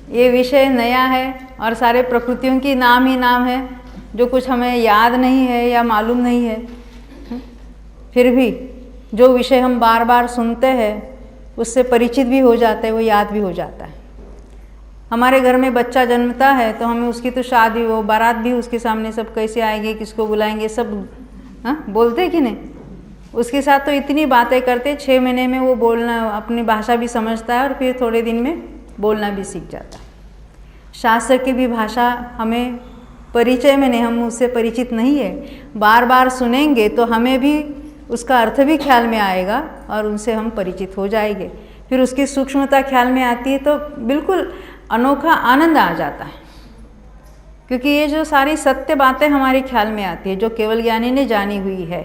ये विषय नया है और सारे प्रकृतियों की नाम ही नाम है, जो कुछ हमें याद नहीं है या मालूम नहीं है। फिर भी जो विषय हम बार बार सुनते हैं उससे परिचित भी हो जाते हैं, वो याद भी हो जाता है। हमारे घर में बच्चा जन्मता है तो हमें उसकी तो शादी वो बारात भी उसके सामने सब कैसे आएंगे, किसको बुलाएंगे, सब बोलते कि नहीं। उसके साथ तो इतनी बातें करते, 6 महीने में वो बोलना अपनी भाषा भी समझता है और फिर थोड़े दिन में बोलना भी सीख जाता है। शास्त्र की भी भाषा हमें परिचय में नहीं, हम उससे परिचित नहीं है। बार बार सुनेंगे तो हमें भी उसका अर्थ भी ख्याल में आएगा और उनसे हम परिचित हो जाएंगे। फिर उसकी सूक्ष्मता ख्याल में आती है तो बिल्कुल अनोखा आनंद आ जाता है, क्योंकि ये जो सारी सत्य बातें हमारे ख्याल में आती है जो केवल ज्ञानी ने जानी हुई है।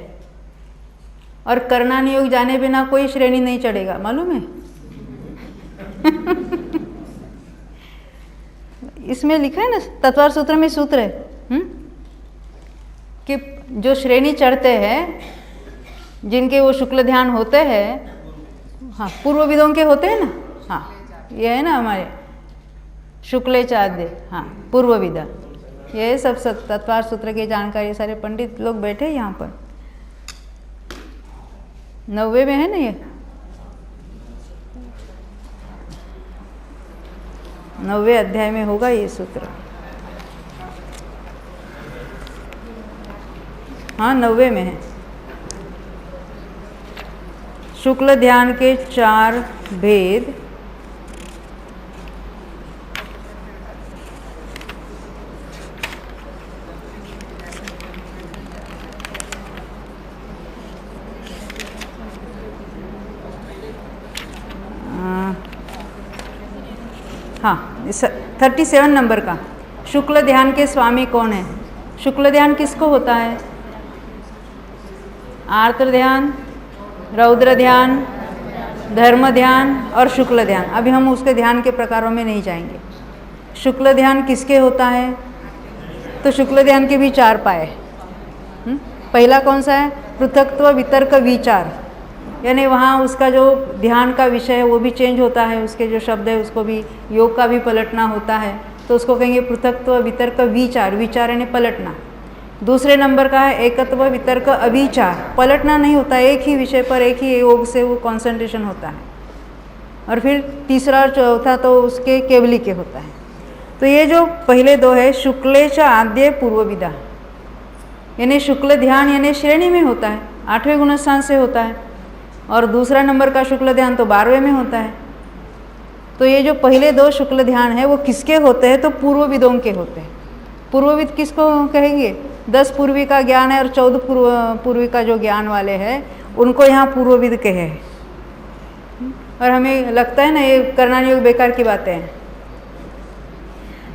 और करना नियोग जाने बिना कोई श्रेणी नहीं चढ़ेगा, मालूम है। इसमें लिखा है ना, तत्वार सूत्र में सूत्र है कि जो श्रेणी चढ़ते हैं, जिनके वो शुक्ल ध्यान होते हैं, हाँ पूर्व विदों के होते हैं ना, हाँ ये है ना हमारे शुक्ले चाद्य, हाँ पूर्व विदा, ये सब तत्वार सूत्र की जानकारी सारे पंडित लोग बैठे यहाँ पर। 90 में है ना, ये 90वें अध्याय में होगा ये सूत्र, हाँ 90 में है। शुक्ल ध्यान के 4 भेद, हाँ 37 नंबर का। शुक्ल ध्यान के स्वामी कौन है? शुक्ल ध्यान किसको होता है? आर्द्र ध्यान, रौद्र ध्यान, धर्म ध्यान और शुक्ल ध्यान। अभी हम उसके ध्यान के प्रकारों में नहीं जाएंगे। शुक्ल ध्यान किसके होता है? तो शुक्ल ध्यान के भी 4 पाए। पहला कौन सा है? पृथक्त्व वितर्क विचार, यानी वहाँ उसका जो ध्यान का विषय है वो भी चेंज होता है, उसके जो शब्द है उसको भी योग का भी पलटना होता है, तो उसको कहेंगे पृथक्त्व वितर्क विचार, विचार यानी पलटना। दूसरे नंबर का है एकत्व वितर्क अविचार, पलटना नहीं होता, एक ही विषय पर एक ही योग से वो कंसंट्रेशन होता है। और फिर तीसरा और चौथा तो उसके केवली के होता है। तो ये जो पहले 2 है शुक्ले च आद्य पूर्व विदा, यानी शुक्ल ध्यान यानी श्रेणी में होता है, 8वें गुणस्थान से होता है। और दूसरा नंबर का शुक्ल ध्यान तो 12वें में होता है। तो ये जो पहले 2 शुक्ल ध्यान है वो किसके होते हैं? तो पूर्व विदों के होते हैं। पूर्वविद किसको कहेंगे? 10 पूर्वी का ज्ञान है और 14 पूर्वी का जो ज्ञान वाले हैं उनको यहाँ पूर्वविद कहे। और हमें लगता है ना ये करना योग बेकार की बातें हैं।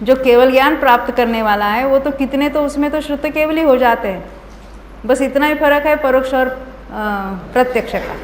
जो केवल ज्ञान प्राप्त करने वाला है वो तो कितने तो उसमें तो शुद्ध केवल ही हो जाते हैं। बस इतना ही फर्क है परोक्ष और प्रत्यक्ष का।